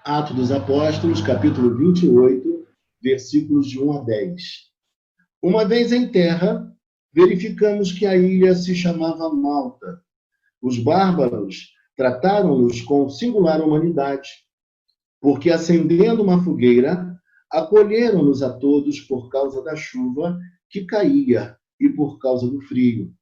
Atos dos Apóstolos, capítulo 28, versículos de 1 a 10. Uma vez em terra, verificamos que a ilha se chamava Malta. Os bárbaros trataram-nos com singular humanidade, porque, acendendo uma fogueira, acolheram-nos a todos por causa da chuva que caía e por causa do frio.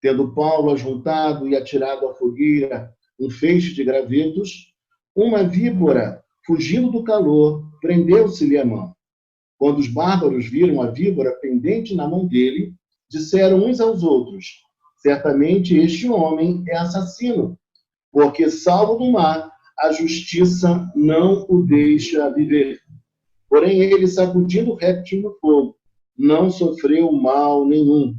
Tendo Paulo ajuntado e atirado à fogueira um feixe de gravetos, uma víbora, fugindo do calor, prendeu-se-lhe a mão. Quando os bárbaros viram a víbora pendente na mão dele, disseram uns aos outros: certamente este homem é assassino, porque, salvo do mar, a justiça não o deixa viver. Porém, ele, sacudindo o réptil no fogo, não sofreu mal nenhum.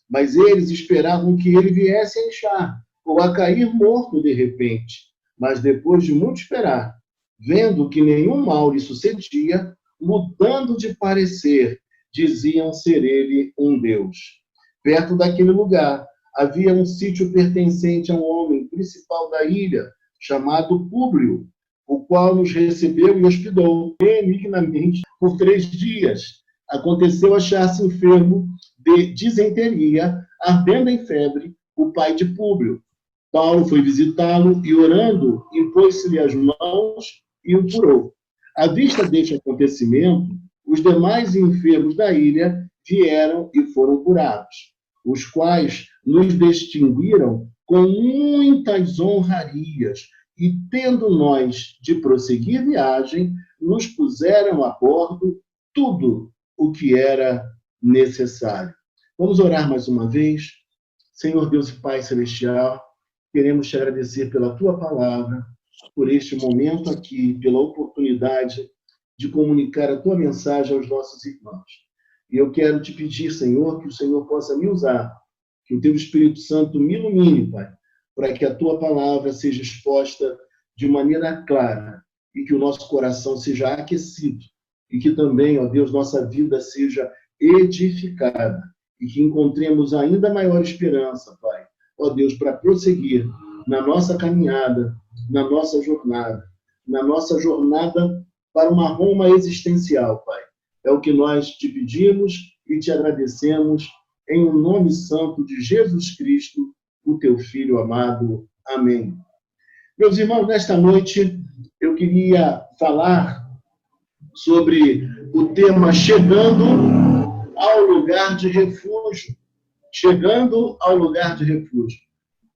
Mas eles esperavam que ele viesse a inchar ou a cair morto de repente. Mas depois de muito esperar, vendo que nenhum mal lhe sucedia, mudando de parecer, diziam ser ele um deus. Perto daquele lugar havia um sítio pertencente a um homem principal da ilha, chamado Públio, o qual nos recebeu e hospedou benignamente por 3 dias. Aconteceu achar-se enfermo de disenteria, ardendo em febre, o pai de Públio. Paulo foi visitá-lo e, orando, impôs-lhe as mãos e o curou. À vista deste acontecimento, os demais enfermos da ilha vieram e foram curados, os quais nos distinguiram com muitas honrarias, e, tendo nós de prosseguir viagem, nos puseram a bordo tudo o que era necessário. Vamos orar mais uma vez. Senhor Deus e Pai Celestial, queremos te agradecer pela tua palavra, por este momento aqui, pela oportunidade de comunicar a tua mensagem aos nossos irmãos. E eu quero te pedir, Senhor, que o Senhor possa me usar, que o teu Espírito Santo me ilumine, Pai, para que a tua palavra seja exposta de maneira clara e que o nosso coração seja aquecido e que também, ó Deus, nossa vida seja edificada e que encontremos ainda maior esperança, Pai, ó Deus, para prosseguir na nossa caminhada, na nossa jornada para uma Roma existencial, Pai. É o que nós te pedimos e te agradecemos em um nome santo de Jesus Cristo, o teu Filho amado. Amém. Meus irmãos, nesta noite eu queria falar sobre o tema chegando ao lugar de refúgio. Chegando ao lugar de refúgio.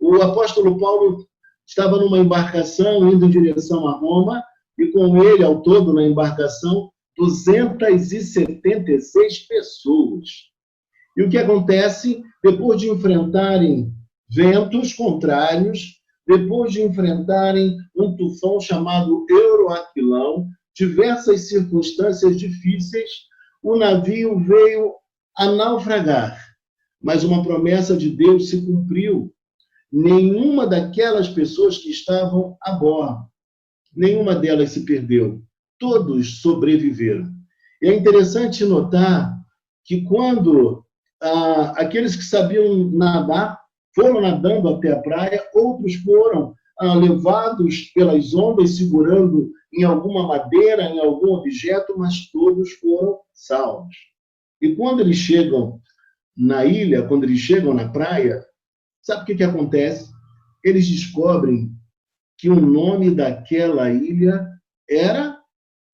O apóstolo Paulo estava numa embarcação indo em direção a Roma e com ele, ao todo, na embarcação, 276 pessoas. E o que acontece? Depois de enfrentarem ventos contrários, depois de enfrentarem um tufão chamado Euroaquilão, diversas circunstâncias difíceis, o navio veio a naufragar. Mas uma promessa de Deus se cumpriu. Nenhuma daquelas pessoas que estavam a bordo, nenhuma delas se perdeu. Todos sobreviveram. E é interessante notar que quando aqueles que sabiam nadar foram nadando até a praia, outros foram levados pelas ondas, segurando em alguma madeira, em algum objeto, mas todos foram salvos. E quando eles chegam na ilha, quando eles chegam na praia, sabe o que acontece? Eles descobrem que o nome daquela ilha era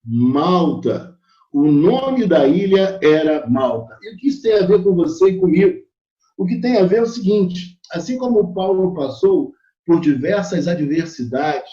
Malta. O nome da ilha era Malta. E o que isso tem a ver com você e comigo? O que tem a ver é o seguinte: assim como Paulo passou por diversas adversidades,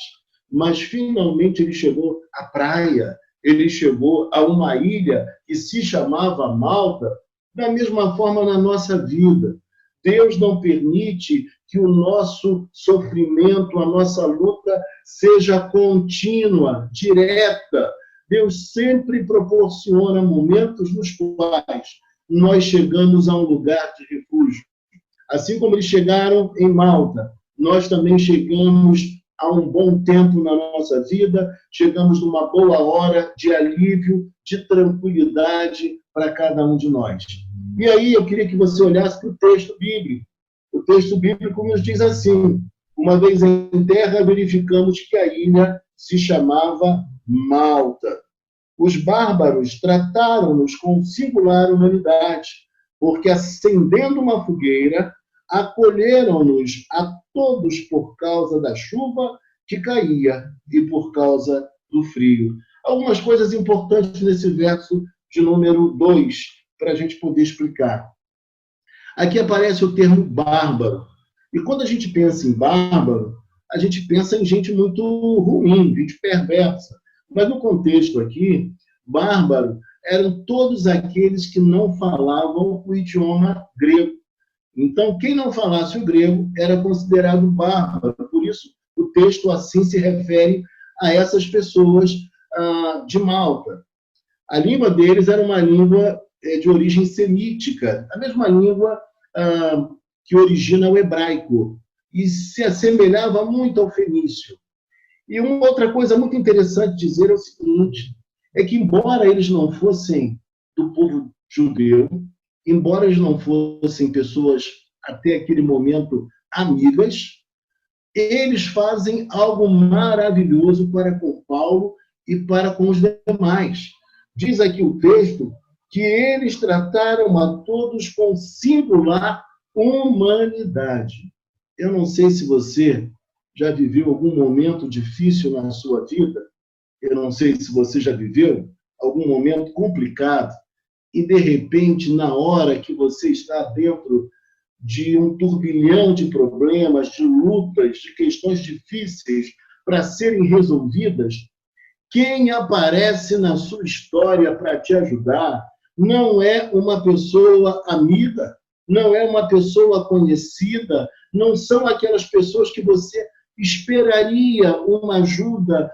mas finalmente ele chegou à praia, ele chegou a uma ilha que se chamava Malta, da mesma forma na nossa vida. Deus não permite que o nosso sofrimento, a nossa luta seja contínua, direta. Deus sempre proporciona momentos nos quais nós chegamos a um lugar de refúgio. Assim como eles chegaram em Malta, nós também chegamos a um bom tempo na nossa vida, chegamos numa boa hora de alívio, de tranquilidade para cada um de nós. E aí eu queria que você olhasse para o texto bíblico. O texto bíblico nos diz assim: uma vez em terra, verificamos que a ilha se chamava Malta. Os bárbaros trataram-nos com singular humanidade, porque, acendendo uma fogueira, acolheram-nos a todos por causa da chuva que caía e por causa do frio. Algumas coisas importantes nesse verso de número 2, para a gente poder explicar. Aqui aparece o termo bárbaro. E quando a gente pensa em bárbaro, a gente pensa em gente muito ruim, gente perversa. Mas no contexto aqui, bárbaro eram todos aqueles que não falavam o idioma grego. Então, quem não falasse o grego era considerado bárbaro. Por isso, o texto assim se refere a essas pessoas de Malta. A língua deles era uma língua de origem semítica, a mesma língua que origina o hebraico, e se assemelhava muito ao fenício. E uma outra coisa muito interessante dizer é o seguinte, é que embora eles não fossem do povo judeu, embora eles não fossem pessoas até aquele momento amigas, eles fazem algo maravilhoso para com Paulo e para com os demais. Diz aqui o texto que eles trataram a todos com singular humanidade. Eu não sei se você já viveu algum momento difícil na sua vida, eu não sei se você já viveu algum momento complicado, e, de repente, na hora que você está dentro de um turbilhão de problemas, de lutas, de questões difíceis para serem resolvidas, quem aparece na sua história para te ajudar não é uma pessoa amiga, não é uma pessoa conhecida, não são aquelas pessoas que você esperaria uma ajuda,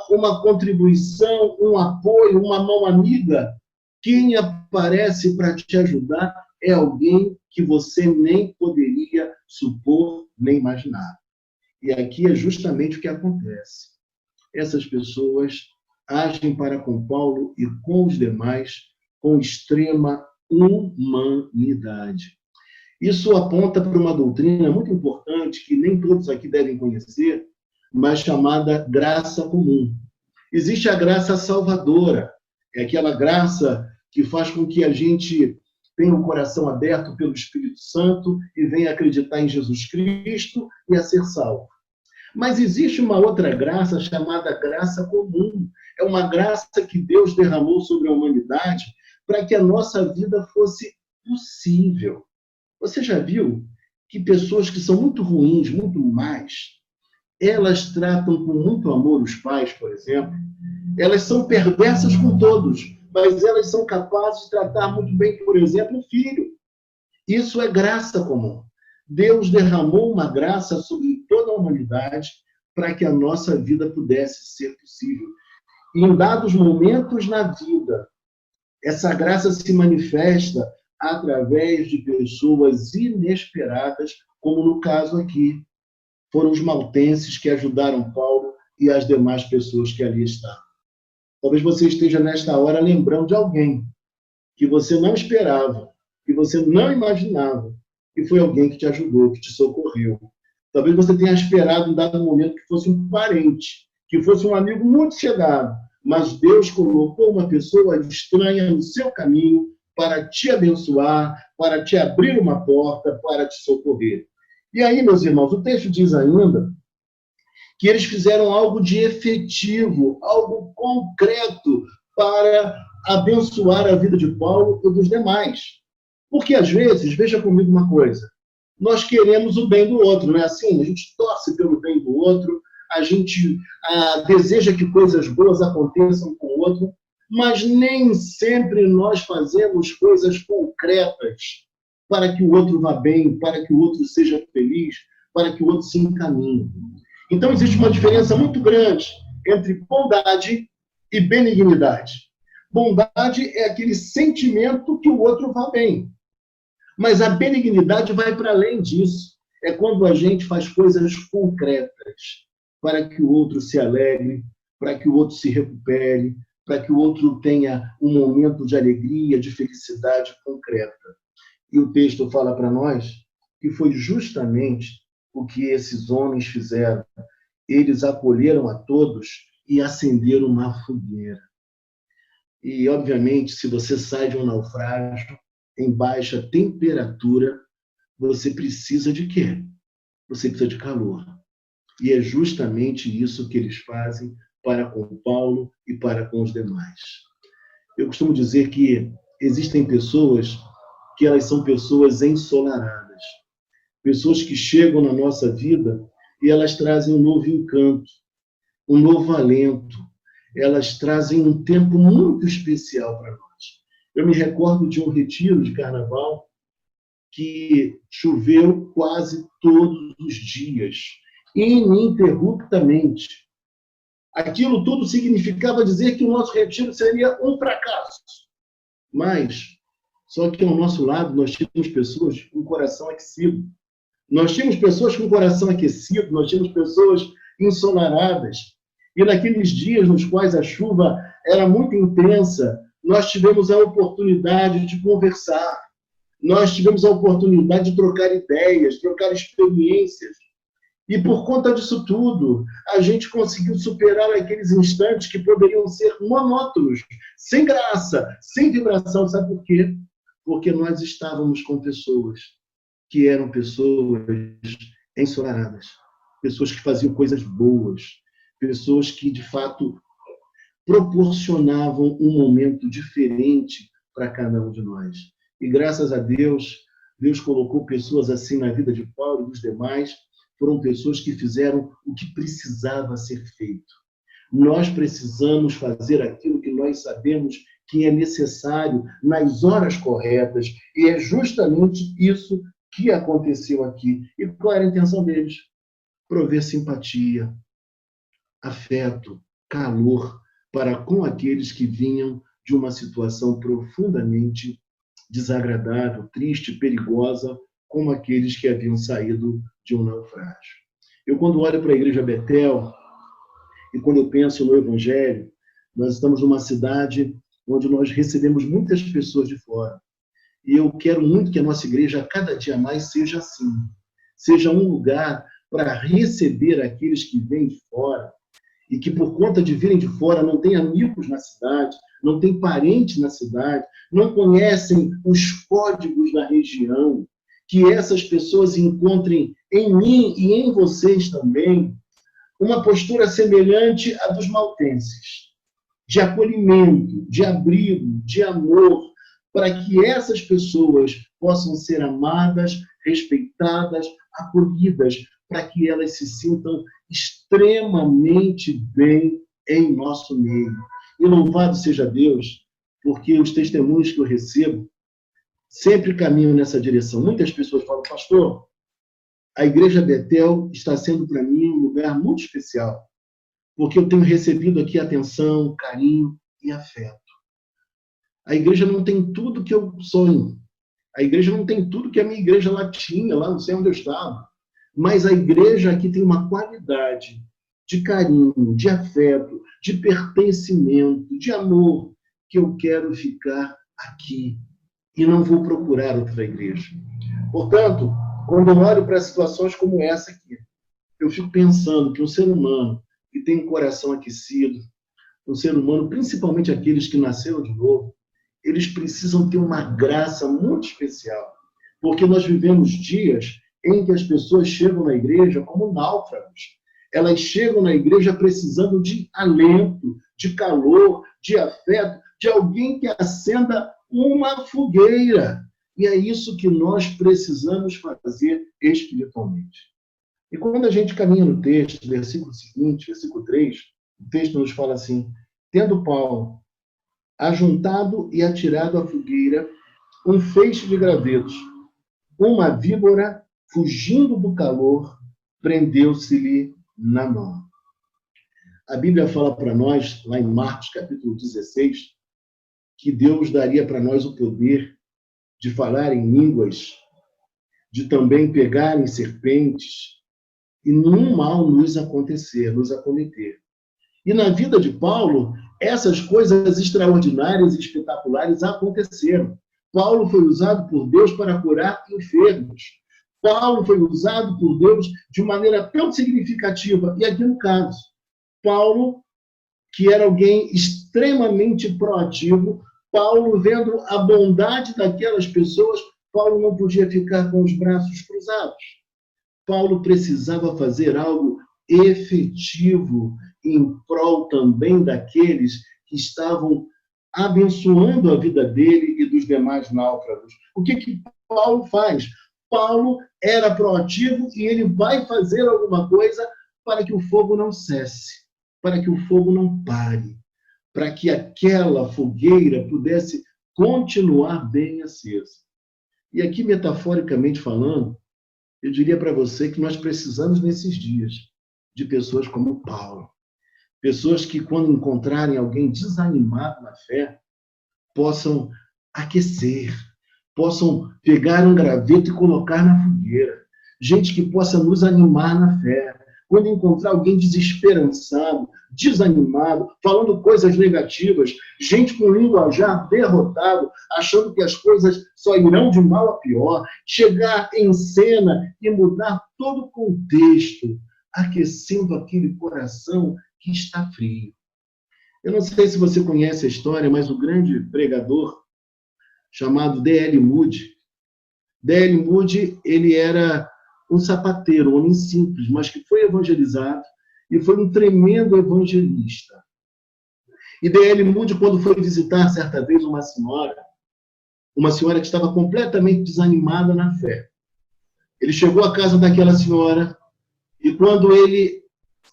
uma contribuição, um apoio, uma mão amiga. Quem aparece para te ajudar é alguém que você nem poderia supor, nem imaginar. E aqui é justamente o que acontece. Essas pessoas agem para com Paulo e com os demais com extrema humanidade. Isso aponta para uma doutrina muito importante que nem todos aqui devem conhecer, mas chamada graça comum. Existe a graça salvadora, é aquela graça que faz com que a gente tenha um coração aberto pelo Espírito Santo e venha acreditar em Jesus Cristo e a ser salvo. Mas existe uma outra graça chamada graça comum. É uma graça que Deus derramou sobre a humanidade para que a nossa vida fosse possível. Você já viu que pessoas que são muito ruins, muito más, elas tratam com muito amor os pais, por exemplo? Elas são perversas com todos, mas elas são capazes de tratar muito bem, por exemplo, o filho. Isso é graça comum. Deus derramou uma graça sobre toda a humanidade para que a nossa vida pudesse ser possível. E em dados momentos na vida, essa graça se manifesta através de pessoas inesperadas, como no caso aqui. Foram os maltenses que ajudaram Paulo e as demais pessoas que ali estavam. Talvez você esteja nesta hora lembrando de alguém que você não esperava, que você não imaginava, e foi alguém que te ajudou, que te socorreu. Talvez você tenha esperado em dado momento que fosse um parente, que fosse um amigo muito chegado, mas Deus colocou uma pessoa estranha no seu caminho para te abençoar, para te abrir uma porta, para te socorrer. E aí, meus irmãos, o texto diz ainda que eles fizeram algo de efetivo, algo concreto para abençoar a vida de Paulo e dos demais. Porque, às vezes, veja comigo uma coisa, nós queremos o bem do outro, não é assim? A gente torce pelo bem do outro, a gente deseja que coisas boas aconteçam com o outro, mas nem sempre nós fazemos coisas concretas para que o outro vá bem, para que o outro seja feliz, para que o outro se encaminhe. Então, existe uma diferença muito grande entre bondade e benignidade. Bondade é aquele sentimento que o outro vá bem. Mas a benignidade vai para além disso. É quando a gente faz coisas concretas para que o outro se alegre, para que o outro se recupere, para que o outro tenha um momento de alegria, de felicidade concreta. E o texto fala para nós que foi justamente o que esses homens fizeram. Eles acolheram a todos e acender uma fogueira. E, obviamente, se você sai de um naufrágio em baixa temperatura, você precisa de quê? Você precisa de calor. E é justamente isso que eles fazem para com Paulo e para com os demais. Eu costumo dizer que existem pessoas que elas são pessoas ensolaradas, pessoas que chegam na nossa vida e elas trazem um novo encanto, um novo alento, elas trazem um tempo muito especial para nós. Eu me recordo de um retiro de carnaval que choveu quase todos os dias, ininterruptamente. Aquilo tudo significava dizer que o nosso retiro seria um fracasso. Mas, só que ao nosso lado, nós tínhamos pessoas com o coração aquecido. Nós tínhamos pessoas com o coração aquecido, nós tínhamos pessoas ensolaradas. E naqueles dias nos quais a chuva era muito intensa, nós tivemos a oportunidade de conversar. Nós tivemos a oportunidade de trocar ideias, trocar experiências. E por conta disso tudo, a gente conseguiu superar aqueles instantes que poderiam ser monótonos, sem graça, sem vibração. Sabe por quê? Porque nós estávamos com pessoas que eram pessoas ensolaradas, pessoas que faziam coisas boas, pessoas que, de fato, proporcionavam um momento diferente para cada um de nós. E graças a Deus, Deus colocou pessoas assim na vida de Paulo e dos demais. Foram pessoas que fizeram o que precisava ser feito. Nós precisamos fazer aquilo que nós sabemos que é necessário nas horas corretas. E é justamente isso que aconteceu aqui. E qual era a intenção deles? Prover simpatia, afeto, calor para com aqueles que vinham de uma situação profundamente desagradável, triste, perigosa, como aqueles que haviam saído de um naufrágio. Eu, quando olho para a Igreja Betel, e quando eu penso no Evangelho, nós estamos numa cidade onde nós recebemos muitas pessoas de fora. E eu quero muito que a nossa igreja, cada dia mais, seja assim. Seja um lugar para receber aqueles que vêm de fora, e que, por conta de virem de fora, não têm amigos na cidade, não têm parentes na cidade, não conhecem os códigos da região, que essas pessoas encontrem em mim e em vocês também uma postura semelhante à dos maltenses, de acolhimento, de abrigo, de amor, para que essas pessoas possam ser amadas, respeitadas, acolhidas, para que elas se sintam extremamente bem em nosso meio. E louvado seja Deus, porque os testemunhos que eu recebo sempre caminham nessa direção. Muitas pessoas falam, pastor, a Igreja Betel está sendo para mim um lugar muito especial, porque eu tenho recebido aqui atenção, carinho e afeto. A igreja não tem tudo que eu sonho. A igreja não tem tudo que a minha igreja lá tinha, lá não sei onde eu estava. Mas a igreja aqui tem uma qualidade de carinho, de afeto, de pertencimento, de amor, que eu quero ficar aqui e não vou procurar outra igreja. Portanto, quando eu olho para situações como essa aqui, eu fico pensando que um ser humano que tem um coração aquecido, um ser humano, principalmente aqueles que nasceram de novo, eles precisam ter uma graça muito especial, porque nós vivemos dias em que as pessoas chegam na igreja como náufragos. Elas chegam na igreja precisando de alento, de calor, de afeto, de alguém que acenda uma fogueira. E é isso que nós precisamos fazer espiritualmente. E quando a gente caminha no texto, versículo seguinte, versículo 3, o texto nos fala assim: tendo Paulo ajuntado e atirado à fogueira um feixe de gravetos, uma víbora, fugindo do calor, prendeu-se-lhe na mão. A Bíblia fala para nós, lá em Marcos, capítulo 16, que Deus daria para nós o poder de falar em línguas, de também pegar em serpentes, e nenhum mal nos acometer. E na vida de Paulo, essas coisas extraordinárias e espetaculares aconteceram. Paulo foi usado por Deus para curar enfermos. Paulo foi usado por Deus de maneira tão significativa. E aqui no caso, Paulo que era alguém extremamente proativo. Paulo, vendo a bondade daquelas pessoas, Paulo não podia ficar com os braços cruzados. Paulo precisava fazer algo efetivo em prol também daqueles que estavam abençoando a vida dele e dos demais náufragos. O que Paulo faz? Paulo era proativo e ele vai fazer alguma coisa para que o fogo não cesse, para que o fogo não pare, para que aquela fogueira pudesse continuar bem acesa. E aqui, metaforicamente falando, eu diria para você que nós precisamos, nesses dias, de pessoas como Paulo. Pessoas que, quando encontrarem alguém desanimado na fé, possam aquecer, possam pegar um graveto e colocar na fogueira. Gente que possa nos animar na fé. Quando encontrar alguém desesperançado, desanimado, falando coisas negativas, gente com linguajar derrotado, achando que as coisas só irão de mal a pior, chegar em cena e mudar todo o contexto, aquecendo aquele coração que está frio. Eu não sei se você conhece a história, mas o grande pregador chamado D.L. Moody, ele era um sapateiro, um homem simples, mas que foi evangelizado e foi um tremendo evangelista. E D.L. Moody, quando foi visitar certa vez uma senhora que estava completamente desanimada na fé, ele chegou à casa daquela senhora e quando ele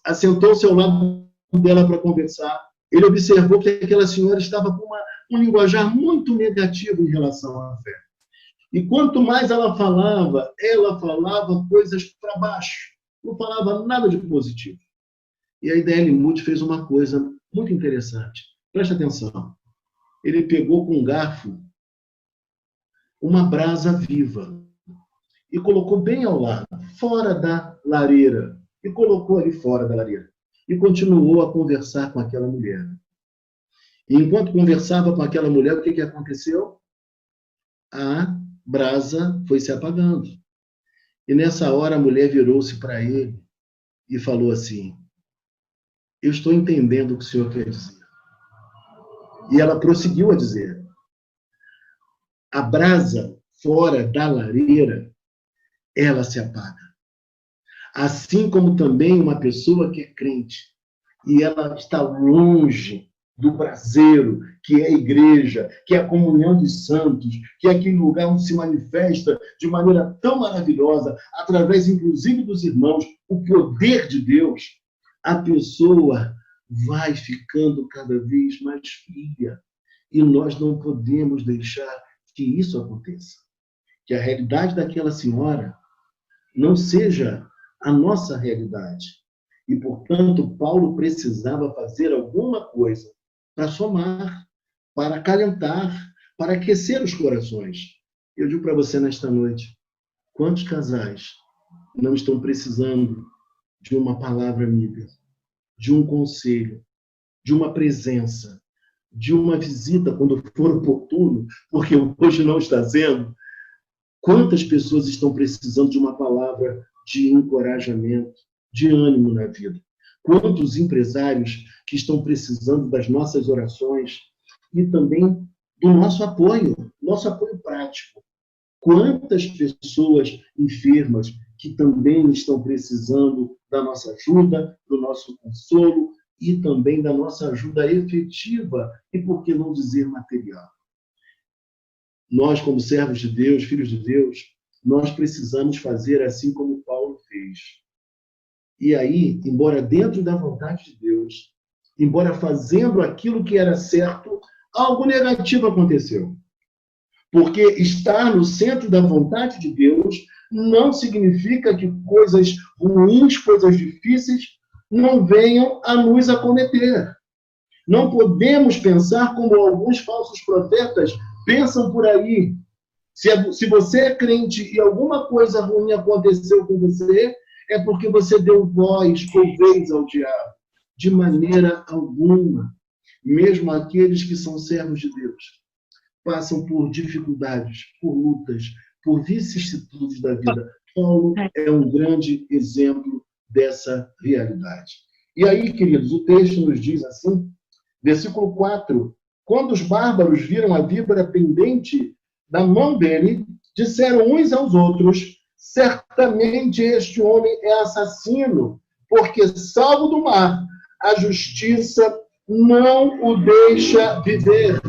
assentou-se ao lado dela para conversar, ele observou que aquela senhora estava com um linguajar muito negativo em relação à fé. E quanto mais ela falava coisas para baixo, não falava nada de positivo. E aí D.L. Moody fez uma coisa muito interessante. Preste atenção. Ele pegou com um garfo uma brasa viva e colocou bem ao lado, fora da lareira. E colocou ali fora da lareira. E continuou a conversar com aquela mulher. E enquanto conversava com aquela mulher, o que aconteceu? A brasa foi se apagando. E nessa hora a mulher virou-se para ele e falou assim: eu estou entendendo o que o senhor quer dizer. E ela prosseguiu a dizer: a brasa fora da lareira, ela se apaga. Assim como também uma pessoa que é crente e ela está longe do braseiro, que é a igreja, que é a comunhão dos santos, que é aquele lugar onde se manifesta de maneira tão maravilhosa, através inclusive dos irmãos, o poder de Deus, a pessoa vai ficando cada vez mais fria. E nós não podemos deixar que isso aconteça. Que a realidade daquela senhora não seja a nossa realidade. E, portanto, Paulo precisava fazer alguma coisa para somar, para acalentar, para aquecer os corações. Eu digo para você nesta noite, quantos casais não estão precisando de uma palavra amiga, de um conselho, de uma presença, de uma visita quando for oportuno, porque hoje não está sendo? Quantas pessoas estão precisando de uma palavra de encorajamento, de ânimo na vida? Quantos empresários que estão precisando das nossas orações e também do nosso apoio prático? Quantas pessoas enfermas que também estão precisando da nossa ajuda, do nosso consolo e também da nossa ajuda efetiva e, por que não dizer, material? Nós, como servos de Deus, filhos de Deus, nós precisamos fazer assim como Paulo fez. E aí, embora dentro da vontade de Deus, embora fazendo aquilo que era certo, algo negativo aconteceu. Porque estar no centro da vontade de Deus não significa que coisas ruins, coisas difíceis, não venham a nos acometer. Não podemos pensar como alguns falsos profetas pensam por aí. Se você é crente e alguma coisa ruim aconteceu com você, é porque você deu voz ou vez ao diabo. De maneira alguma. Mesmo aqueles que são servos de Deus passam por dificuldades, por lutas, por vicissitudes da vida. Paulo é um grande exemplo dessa realidade. E aí, queridos, o texto nos diz assim, versículo 4, quando os bárbaros viram a víbora pendente da mão dele, disseram uns aos outros, certamente este homem é assassino, porque, salvo do mar, a justiça não o deixa viver.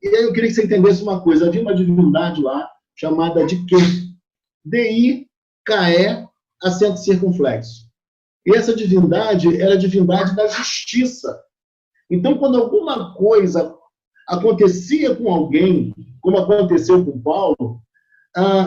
E aí eu queria que você entendesse uma coisa. Havia uma divindade lá, chamada de Quê? D-I-K-E, acento circunflexo. E essa divindade era a divindade da justiça. Então, quando alguma coisa acontecia com alguém, como aconteceu com Paulo,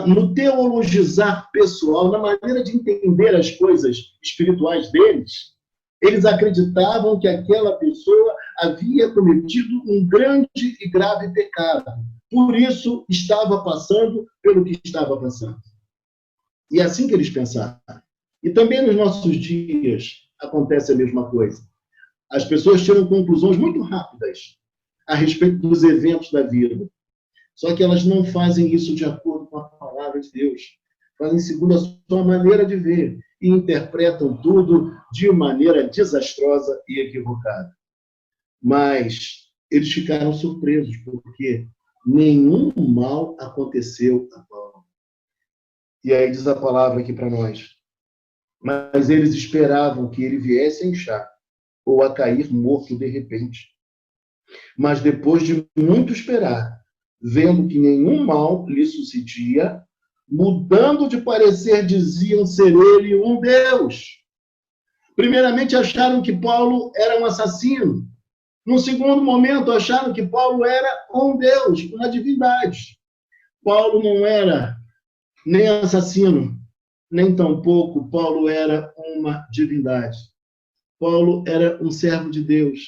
no teologizar pessoal, na maneira de entender as coisas espirituais deles, eles acreditavam que aquela pessoa havia cometido um grande e grave pecado. Por isso, estava passando pelo que estava passando. E é assim que eles pensavam. E também nos nossos dias acontece a mesma coisa. As pessoas tiram conclusões muito rápidas a respeito dos eventos da vida. Só que elas não fazem isso de acordo com a palavra de Deus. Fazem segundo a sua maneira de ver e interpretam tudo de maneira desastrosa e equivocada. Mas eles ficaram surpresos, porque nenhum mal aconteceu a Paulo. E aí diz a palavra aqui para nós. Mas eles esperavam que ele viesse a inchar ou a cair morto de repente. Mas depois de muito esperar, vendo que nenhum mal lhe sucedia, mudando de parecer, diziam ser ele um Deus. Primeiramente, acharam que Paulo era um assassino. No segundo momento, acharam que Paulo era um Deus, uma divindade. Paulo não era nem assassino, nem tampouco Paulo era uma divindade. Paulo era um servo de Deus,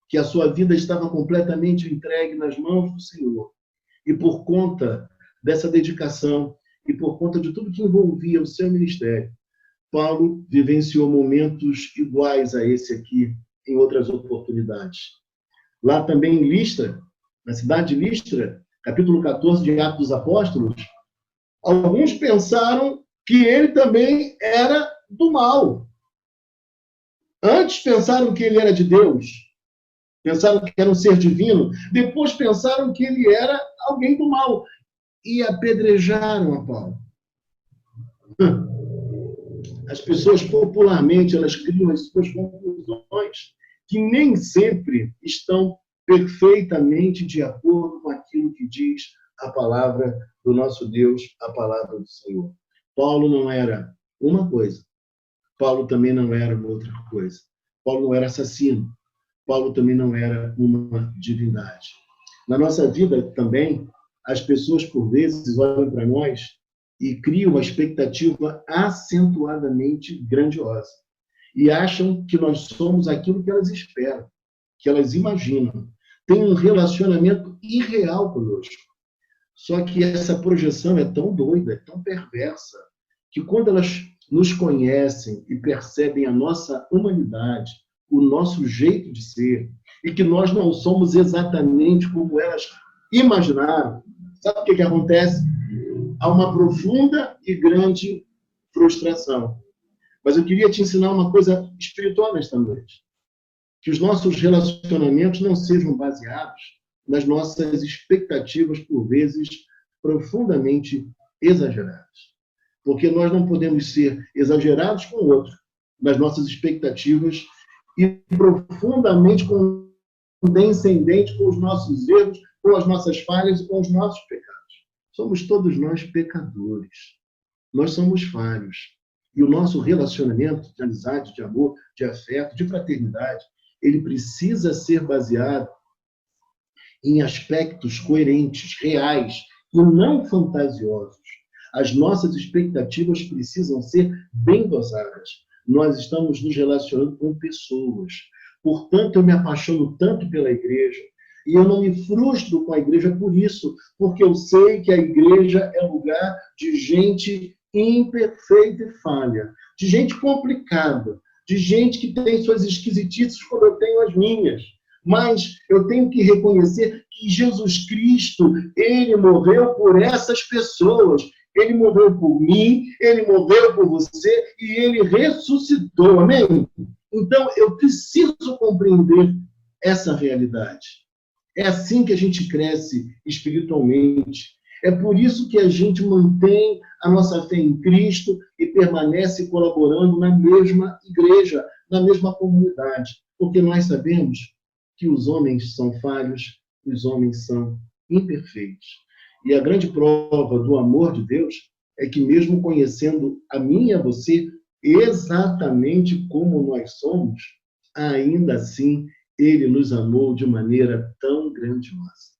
que a sua vida estava completamente entregue nas mãos do Senhor. E por conta dessa dedicação e por conta de tudo que envolvia o seu ministério, Paulo vivenciou momentos iguais a esse aqui em outras oportunidades. Lá também em Listra, na cidade de Listra, capítulo 14 de Atos dos Apóstolos, alguns pensaram que ele também era do mal. Antes pensaram que ele era de Deus, pensaram que era um ser divino, depois pensaram que ele era alguém do mal e apedrejaram a Paulo. As pessoas popularmente, elas criam as suas conclusões que nem sempre estão perfeitamente de acordo com aquilo que diz a palavra do nosso Deus, a palavra do Senhor. Paulo não era uma coisa, Paulo também não era outra coisa. Paulo não era assassino, Paulo também não era uma divindade. Na nossa vida também, as pessoas por vezes olham para nós e criam uma expectativa acentuadamente grandiosa. E acham que nós somos aquilo que elas esperam, que elas imaginam. Tem um relacionamento irreal conosco. Só que essa projeção é tão doida, é tão perversa, que quando elas nos conhecem e percebem a nossa humanidade, o nosso jeito de ser, e que nós não somos exatamente como elas imaginaram, sabe o que acontece? Há uma profunda e grande frustração. Mas eu queria te ensinar uma coisa espiritual nesta noite. Que os nossos relacionamentos não sejam baseados nas nossas expectativas, por vezes, profundamente exageradas. Porque nós não podemos ser exagerados com o outro, nas nossas expectativas, e profundamente condescendentes com os nossos erros, com as nossas falhas e com os nossos pecados. Somos todos nós pecadores. Nós somos falhos. E o nosso relacionamento de amizade, de amor, de afeto, de fraternidade, ele precisa ser baseado em aspectos coerentes, reais e não fantasiosos. As nossas expectativas precisam ser bem dosadas. Nós estamos nos relacionando com pessoas. Portanto, eu me apaixono tanto pela igreja e eu não me frustro com a igreja por isso, porque eu sei que a igreja é lugar de gente imperfeita e falha, de gente complicada, de gente que tem suas esquisitices como eu tenho as minhas. Mas eu tenho que reconhecer que Jesus Cristo, ele morreu por essas pessoas. Ele morreu por mim, ele morreu por você e ele ressuscitou, amém? Então, eu preciso compreender essa realidade. É assim que a gente cresce espiritualmente. É por isso que a gente mantém a nossa fé em Cristo e permanece colaborando na mesma igreja, na mesma comunidade. Porque nós sabemos que os homens são falhos, os homens são imperfeitos. E a grande prova do amor de Deus é que, mesmo conhecendo a mim e a você exatamente como nós somos, ainda assim, ele nos amou de maneira tão grandiosa.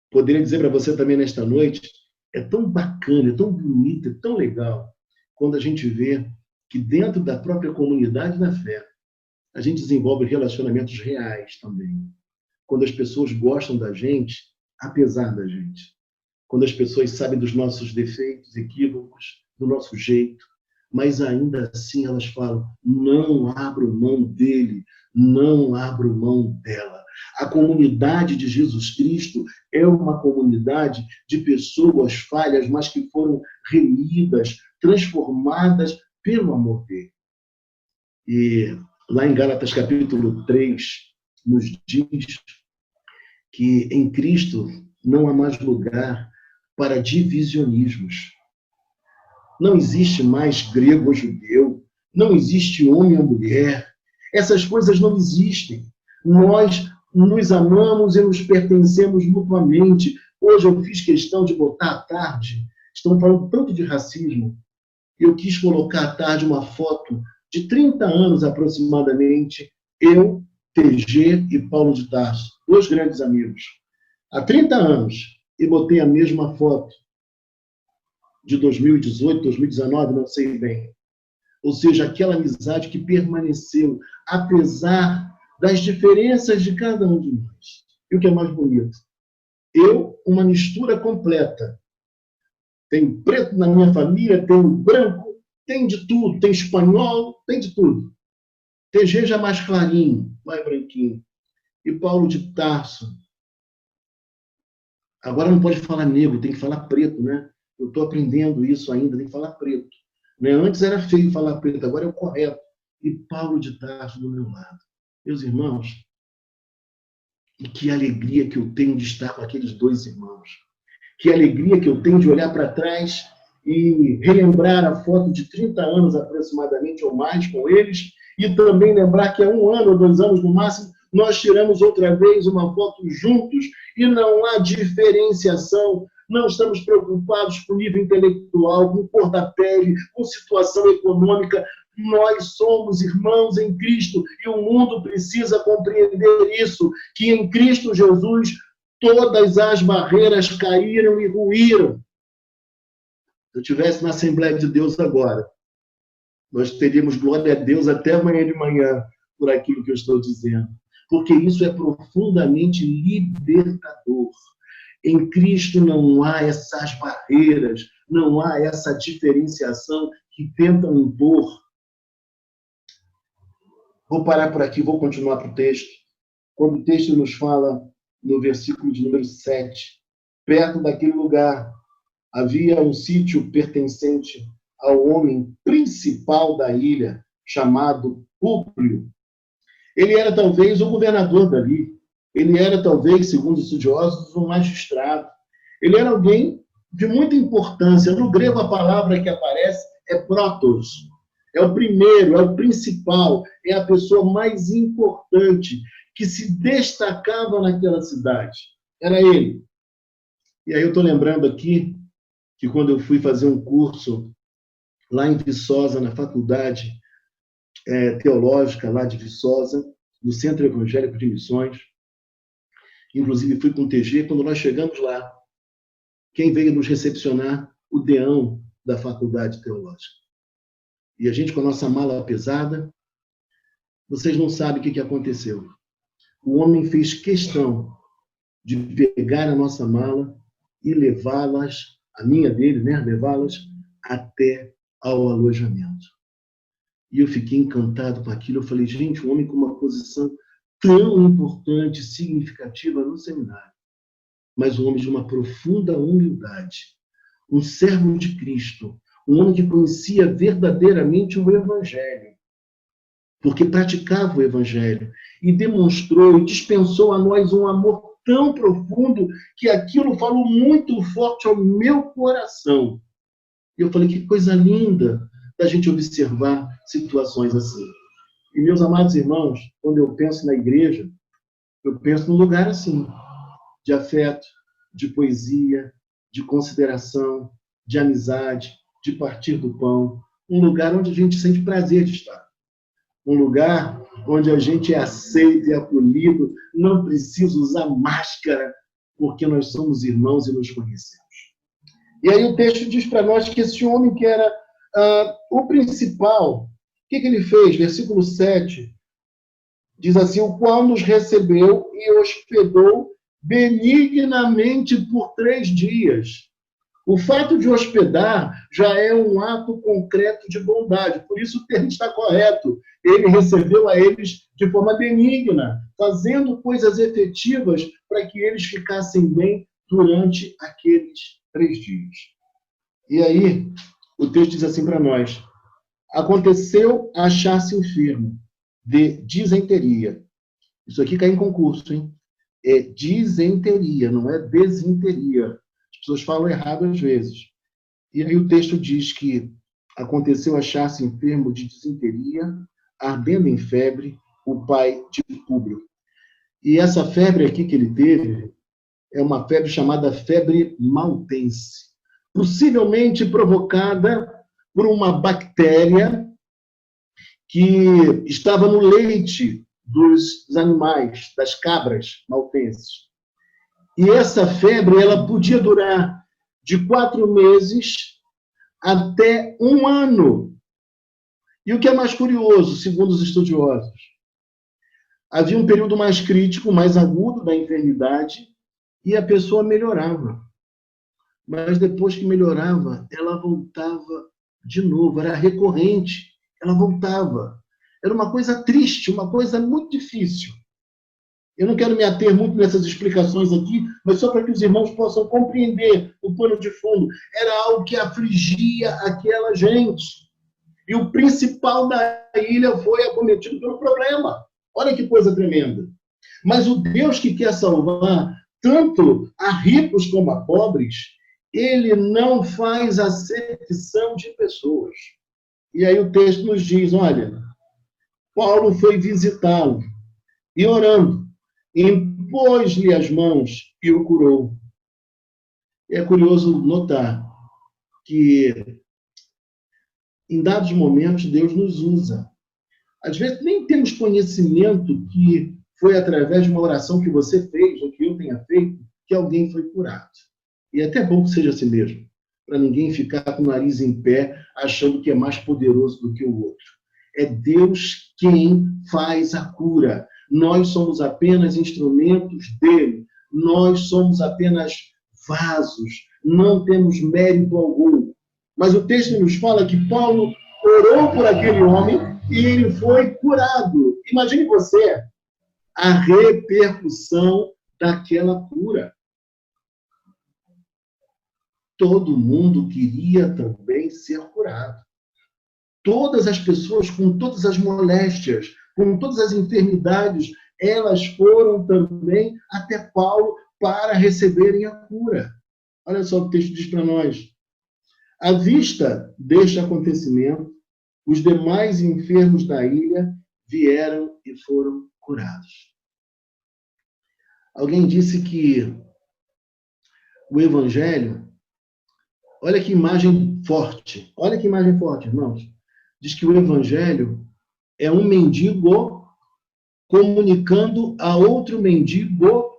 Poderia dizer para você também nesta noite, é tão bacana, é tão bonito, é tão legal, quando a gente vê que dentro da própria comunidade da fé, a gente desenvolve relacionamentos reais também. Quando as pessoas gostam da gente, apesar da gente. Quando as pessoas sabem dos nossos defeitos, equívocos, do nosso jeito, mas ainda assim elas falam, não abro mão dele, não abro mão dela. A comunidade de Jesus Cristo é uma comunidade de pessoas falhas, mas que foram remidas, transformadas pelo amor dele. E lá em Gálatas capítulo 3, nos diz que em Cristo não há mais lugar para divisionismos. Não existe mais grego ou judeu, não existe homem ou mulher. Essas coisas não existem. Nós nos amamos e nos pertencemos mutuamente. Hoje eu fiz questão de botar à tarde, estão falando tanto de racismo, eu quis colocar à tarde uma foto de 30 anos aproximadamente, eu, TG e Paulo de Tarso, dois grandes amigos. Há 30 anos, e botei a mesma foto de 2018, 2019, não sei bem. Ou seja, aquela amizade que permaneceu, apesar das diferenças de cada um de nós. E o que é mais bonito? Eu, uma mistura completa. Tem preto na minha família, tem branco, tem de tudo, tem espanhol, tem de tudo. TG já mais clarinho, mais branquinho. E Paulo de Tarso. Agora não pode falar negro, tem que falar preto, né? Eu estou aprendendo isso ainda, tem que falar preto. Né? Antes era feio falar preto, agora é o correto. E Paulo de Tarso do meu lado. Meus irmãos, e que alegria que eu tenho de estar com aqueles dois irmãos. Que alegria que eu tenho de olhar para trás e relembrar a foto de 30 anos aproximadamente ou mais com eles, e também lembrar que há 1 ano ou 2 anos no máximo, nós tiramos outra vez uma foto juntos, e não há diferenciação, não estamos preocupados com nível intelectual, com cor da pele, com situação econômica. Nós somos irmãos em Cristo, e o mundo precisa compreender isso, que em Cristo Jesus todas as barreiras caíram e ruíram. Se eu estivesse na Assembleia de Deus agora, nós teríamos glória a Deus até amanhã de manhã por aquilo que eu estou dizendo. Porque isso é profundamente libertador. Em Cristo não há essas barreiras, não há essa diferenciação que tentam impor. Vou parar por aqui, vou continuar para o texto. Quando o texto nos fala, no versículo de número 7, perto daquele lugar havia um sítio pertencente ao homem principal da ilha, chamado Públio. Ele era talvez o governador dali. Ele era talvez, segundo os estudiosos, um magistrado. Ele era alguém de muita importância. No grego, a palavra que aparece é protos. É o primeiro, é o principal, é a pessoa mais importante que se destacava naquela cidade. Era ele. E aí eu estou lembrando aqui que quando eu fui fazer um curso lá em Viçosa, na faculdade teológica lá de Viçosa, no Centro Evangélico de Missões, inclusive fui com o TG, quando nós chegamos lá, quem veio nos recepcionar? O deão da faculdade teológica. E a gente com a nossa mala pesada, vocês não sabem o que aconteceu. O homem fez questão de pegar a nossa mala e levá-las, a minha dele, né? Levá-las até ao alojamento. E eu fiquei encantado com aquilo. Eu falei, gente, um homem com uma posição tão importante, significativa no seminário, mas um homem de uma profunda humildade, um servo de Cristo, um homem que conhecia verdadeiramente o Evangelho, porque praticava o Evangelho e demonstrou e dispensou a nós um amor tão profundo que aquilo falou muito forte ao meu coração. E eu falei, que coisa linda da gente observar situações assim. E, meus amados irmãos, quando eu penso na igreja, eu penso num lugar assim, de afeto, de poesia, de consideração, de amizade, de partir do pão. Um lugar onde a gente sente prazer de estar. Um lugar onde a gente é aceito e acolhido, não precisa usar máscara, porque nós somos irmãos e nos conhecemos. E aí o texto diz para nós que esse homem que era o principal, o que ele fez? Versículo 7, diz assim, o qual nos recebeu e hospedou benignamente por 3 dias. O fato de hospedar já é um ato concreto de bondade, por isso o termo está correto. Ele recebeu a eles de forma benigna, fazendo coisas efetivas para que eles ficassem bem durante aqueles 3 dias. E aí, o texto diz assim para nós, aconteceu achar-se enfermo de disenteria. Isso aqui cai em concurso, hein? É disenteria, não é desinteria. As pessoas falam errado às vezes. E aí o texto diz que aconteceu achar-se enfermo de disenteria, ardendo em febre, o pai de Públio. E essa febre aqui que ele teve é uma febre chamada febre maltense, possivelmente provocada por uma bactéria que estava no leite dos animais, das cabras maltenses. E essa febre, ela podia durar de 4 meses até 1 ano. E o que é mais curioso, segundo os estudiosos, havia um período mais crítico, mais agudo da enfermidade, e a pessoa melhorava. Mas depois que melhorava, ela voltava de novo, era recorrente, ela voltava. Era uma coisa triste, uma coisa muito difícil. Eu não quero me ater muito nessas explicações aqui, mas só para que os irmãos possam compreender o pano de fundo. Era algo que afligia aquela gente. E o principal da ilha foi acometido pelo problema. Olha que coisa tremenda. Mas o Deus que quer salvar tanto a ricos como a pobres, ele não faz acepção de pessoas. E aí o texto nos diz, olha, Paulo foi visitá-lo e orando, impôs-lhe as mãos e o curou. É curioso notar que em dados momentos Deus nos usa. Às vezes nem temos conhecimento que foi através de uma oração que você fez ou que eu tenha feito que alguém foi curado. E é até bom que seja assim mesmo, para ninguém ficar com o nariz em pé achando que é mais poderoso do que o outro. É Deus quem faz a cura. Nós somos apenas instrumentos dele. Nós somos apenas vasos. Não temos mérito algum. Mas o texto nos fala que Paulo orou por aquele homem e ele foi curado. Imagine você a repercussão daquela cura. Todo mundo queria também ser curado. Todas as pessoas com todas as moléstias, com todas as enfermidades, elas foram também até Paulo para receberem a cura. Olha só o que o texto diz para nós. À vista deste acontecimento, os demais enfermos da ilha vieram e foram curados. Alguém disse que o Evangelho, olha que imagem forte, irmãos. Diz que o Evangelho é um mendigo comunicando a outro mendigo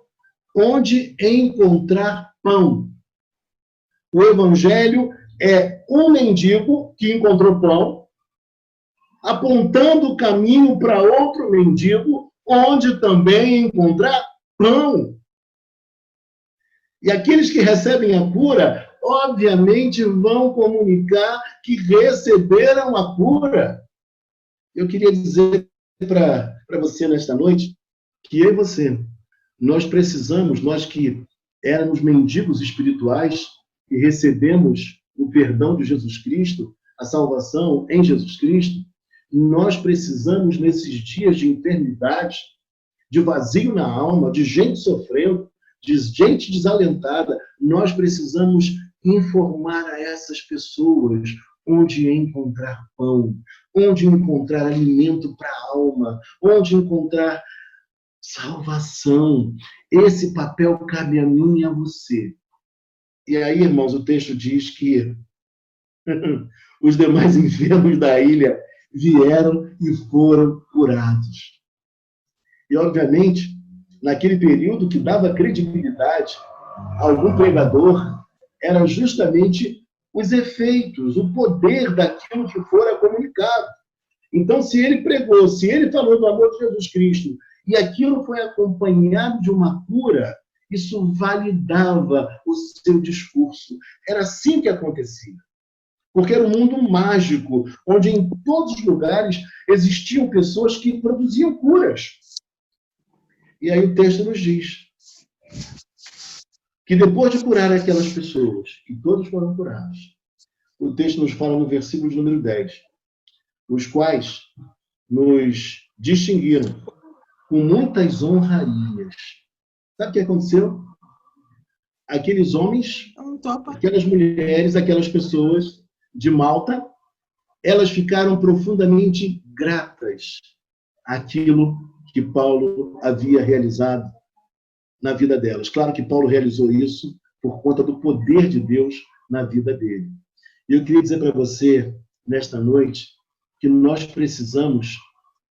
onde encontrar pão. O Evangelho é um mendigo que encontrou pão, apontando o caminho para outro mendigo onde também encontrar pão. E aqueles que recebem a cura, obviamente, vão comunicar que receberam a cura. Eu queria dizer para você nesta noite que eu e você, nós precisamos, nós que éramos mendigos espirituais, e recebemos o perdão de Jesus Cristo, a salvação em Jesus Cristo, nós precisamos, nesses dias de enfermidade, de vazio na alma, de gente sofrendo, de gente desalentada, nós precisamos informar a essas pessoas onde encontrar pão, onde encontrar alimento para a alma, onde encontrar salvação. Esse papel cabe a mim e a você. E aí, irmãos, o texto diz que os demais enfermos da ilha vieram e foram curados. E, obviamente, naquele período que dava credibilidade a algum pregador, eram justamente os efeitos, o poder daquilo que fora comunicado. Então, se ele pregou, se ele falou do amor de Jesus Cristo, e aquilo foi acompanhado de uma cura, isso validava o seu discurso. Era assim que acontecia. Porque era um mundo mágico, onde em todos os lugares existiam pessoas que produziam curas. E aí o texto nos diz que depois de curar aquelas pessoas, e todos foram curados, o texto nos fala no versículo de número 10, os quais nos distinguiram com muitas honrarias. Sabe o que aconteceu? Aqueles homens, aquelas mulheres, aquelas pessoas de Malta, elas ficaram profundamente gratas àquilo que Paulo havia realizado na vida delas. Claro que Paulo realizou isso por conta do poder de Deus na vida dele. E eu queria dizer para você, nesta noite, que nós precisamos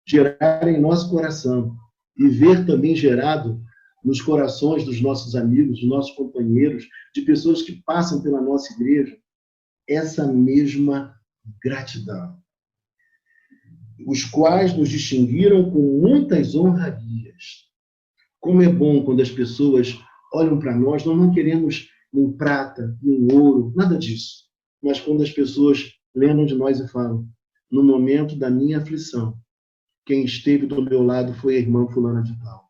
gerar em nosso coração e ver também gerado nos corações dos nossos amigos, dos nossos companheiros, de pessoas que passam pela nossa igreja, essa mesma gratidão. Os quais nos distinguiram com muitas honrarias. Como é bom quando as pessoas olham para nós, nós não queremos nem prata, nem ouro, nada disso. Mas quando as pessoas lembram de nós e falam, no momento da minha aflição, quem esteve do meu lado foi a irmã fulana de tal.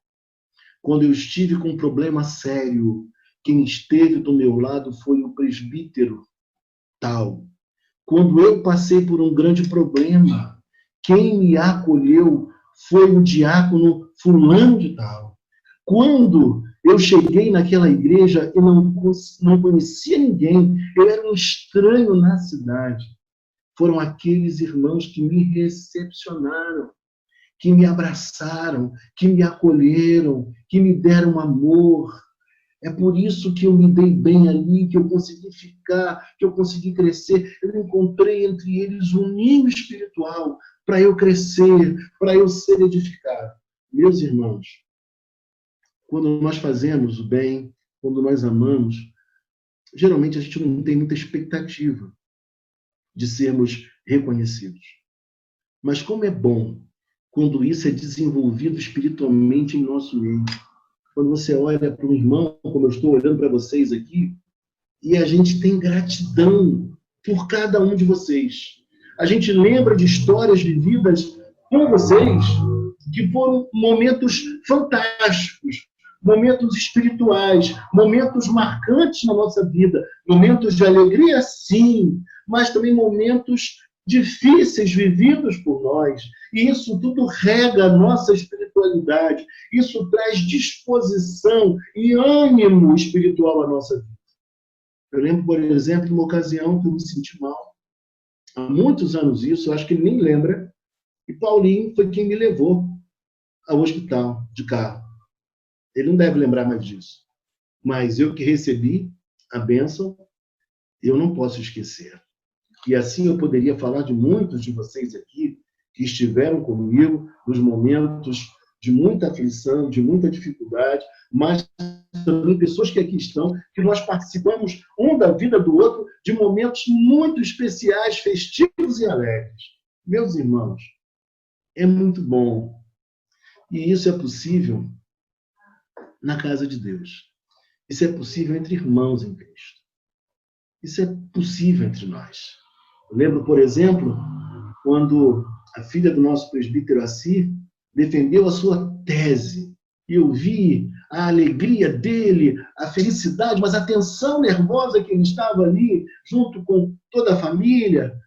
Quando eu estive com um problema sério, quem esteve do meu lado foi o presbítero tal. Quando eu passei por um grande problema, quem me acolheu foi o diácono fulano de tal. Quando eu cheguei naquela igreja e não conhecia ninguém, eu era um estranho na cidade. Foram aqueles irmãos que me recepcionaram, que me abraçaram, que me acolheram, que me deram amor. É por isso que eu me dei bem ali, que eu consegui ficar, que eu consegui crescer. Eu encontrei entre eles um ninho espiritual para eu crescer, para eu ser edificado. Meus irmãos, quando nós fazemos o bem, quando nós amamos, geralmente a gente não tem muita expectativa de sermos reconhecidos. Mas como é bom quando isso é desenvolvido espiritualmente em nosso meio. Quando você olha para um irmão, como eu estou olhando para vocês aqui, e a gente tem gratidão por cada um de vocês. A gente lembra de histórias vividas com vocês que foram momentos fantásticos, momentos espirituais, momentos marcantes na nossa vida, momentos de alegria, sim, mas também momentos difíceis vividos por nós. E isso tudo rega a nossa espiritualidade. Isso traz disposição e ânimo espiritual à nossa vida. Eu lembro, por exemplo, de uma ocasião que eu me senti mal. Há muitos anos isso, eu acho que ele nem lembra. E Paulinho foi quem me levou ao hospital de carro. Ele não deve lembrar mais disso. Mas eu que recebi a bênção, eu não posso esquecer. E assim eu poderia falar de muitos de vocês aqui que estiveram comigo nos momentos de muita aflição, de muita dificuldade, mas também pessoas que aqui estão, que nós participamos um da vida do outro de momentos muito especiais, festivos e alegres. Meus irmãos, é muito bom. E isso é possível na casa de Deus. Isso é possível entre irmãos em Cristo. Isso é possível entre nós. Eu lembro, por exemplo, quando a filha do nosso presbítero Assi defendeu a sua tese. E eu vi a alegria dele, a felicidade, mas a tensão nervosa que ele estava ali, junto com toda a família.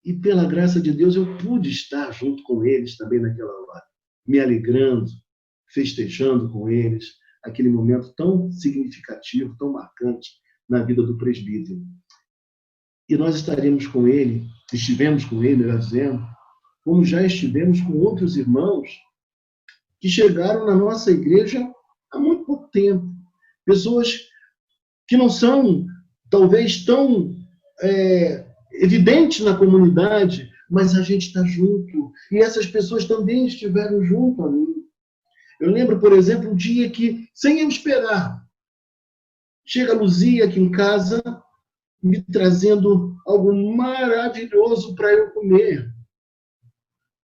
E pela graça de Deus, eu pude estar junto com eles também naquela hora, me alegrando, festejando com eles, aquele momento tão significativo, tão marcante na vida do presbítero. E nós estivemos com ele, melhor dizendo, como já estivemos com outros irmãos que chegaram na nossa igreja há muito pouco tempo. Pessoas que não são, talvez, tão evidentes na comunidade, mas a gente está junto. E essas pessoas também estiveram junto a mim. Eu lembro, por exemplo, um dia que, sem eu esperar, chega a Luzia aqui em casa, me trazendo algo maravilhoso para eu comer.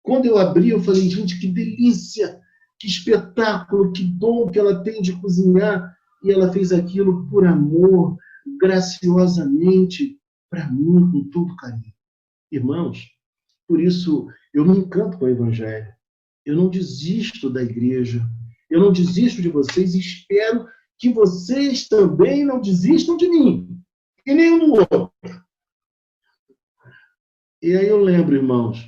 Quando eu abri, eu falei, gente, que delícia, que espetáculo, que dom que ela tem de cozinhar. E ela fez aquilo por amor, graciosamente, para mim, com todo carinho. Irmãos, por isso eu me encanto com o Evangelho. Eu não desisto da igreja. Eu não desisto de vocês e espero que vocês também não desistam de mim. E nem um do outro. E aí eu lembro, irmãos,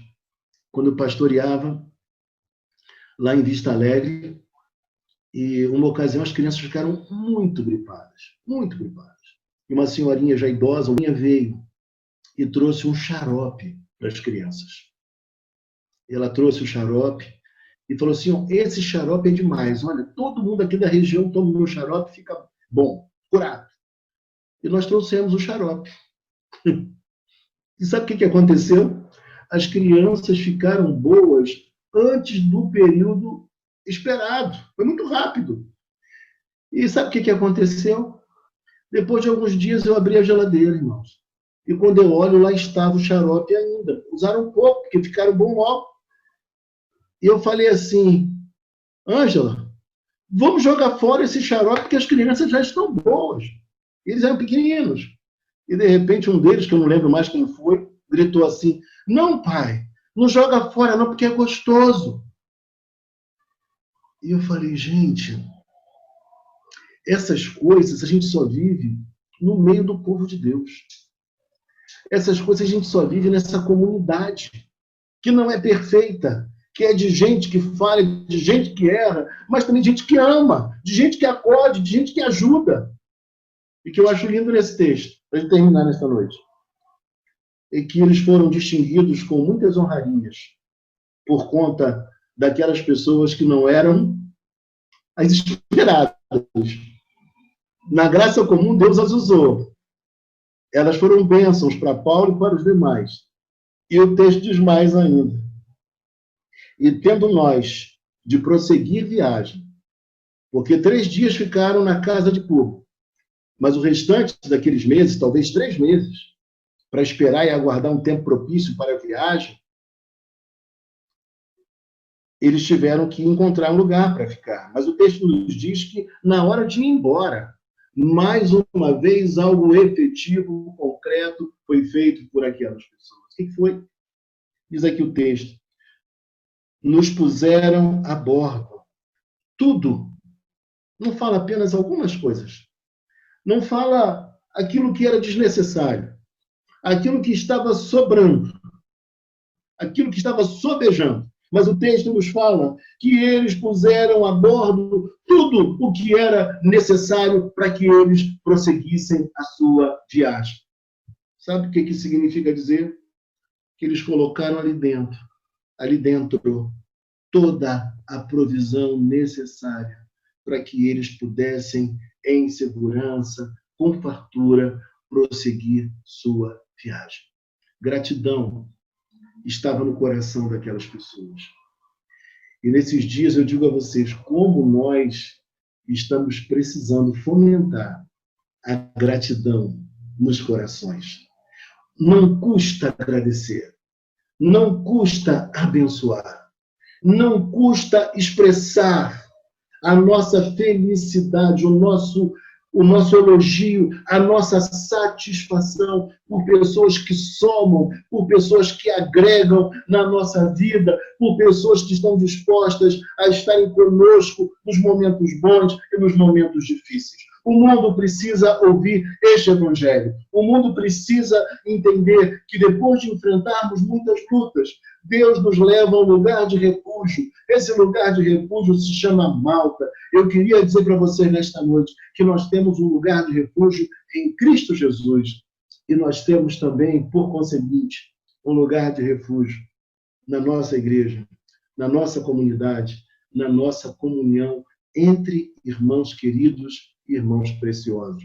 quando eu pastoreava lá em Vista Alegre, e uma ocasião as crianças ficaram muito gripadas. E uma senhorinha já idosa, veio e trouxe um xarope para as crianças. Ela trouxe o xarope e falou assim, esse xarope é demais. Olha, todo mundo aqui da região toma o meu xarope, fica bom, curado. E nós trouxemos o xarope. E sabe o que aconteceu? As crianças ficaram boas antes do período esperado. Foi muito rápido. E sabe o que aconteceu? Depois de alguns dias eu abri a geladeira, irmãos. E quando eu olho, lá estava o xarope ainda. Usaram pouco, porque ficaram bom logo. E eu falei assim, Ângela, vamos jogar fora esse xarope, porque as crianças já estão boas. Eles eram pequeninos. E, de repente, um deles, que eu não lembro mais quem foi, gritou assim, não, pai, não joga fora não, porque é gostoso. E eu falei, gente, essas coisas a gente só vive no meio do povo de Deus. Essas coisas a gente só vive nessa comunidade, que não é perfeita, que é de gente que falha, de gente que erra, mas também de gente que ama, de gente que acode, de gente que ajuda. E que eu acho lindo nesse texto, para gente terminar nesta noite, é que eles foram distinguidos com muitas honrarias por conta daquelas pessoas que não eram as esperadas. Na graça comum, Deus as usou. Elas foram bênçãos para Paulo e para os demais. E o texto diz mais ainda. E tendo nós de prosseguir viagem, porque 3 dias ficaram na casa de Publio, mas o restante daqueles meses, talvez 3 meses, para esperar e aguardar um tempo propício para a viagem, eles tiveram que encontrar um lugar para ficar. Mas o texto nos diz que, na hora de ir embora, mais uma vez, algo efetivo, concreto, foi feito por aquelas pessoas. O que foi? Diz aqui o texto. Nos puseram a bordo. Tudo. Não fala apenas algumas coisas. Não fala aquilo que era desnecessário. Aquilo que estava sobrando. Aquilo que estava sobejando. Mas o texto nos fala que eles puseram a bordo tudo o que era necessário para que eles prosseguissem a sua viagem. Sabe o que significa dizer? Que eles colocaram ali dentro, toda a provisão necessária para que eles pudessem, em segurança, com fartura, prosseguir sua viagem. Gratidão estava no coração daquelas pessoas. E nesses dias eu digo a vocês como nós estamos precisando fomentar a gratidão nos corações. Não custa agradecer, não custa abençoar, não custa expressar a nossa felicidade, o o nosso elogio, a nossa satisfação por pessoas que somam, por pessoas que agregam na nossa vida, por pessoas que estão dispostas a estarem conosco nos momentos bons e nos momentos difíceis. O mundo precisa ouvir este evangelho. O mundo precisa entender que depois de enfrentarmos muitas lutas, Deus nos leva a um lugar de refúgio. Esse lugar de refúgio se chama Malta. Eu queria dizer para vocês nesta noite que nós temos um lugar de refúgio em Cristo Jesus. E nós temos também, por conseguinte, um lugar de refúgio na nossa igreja, na nossa comunidade, na nossa comunhão entre irmãos queridos e irmãos preciosos.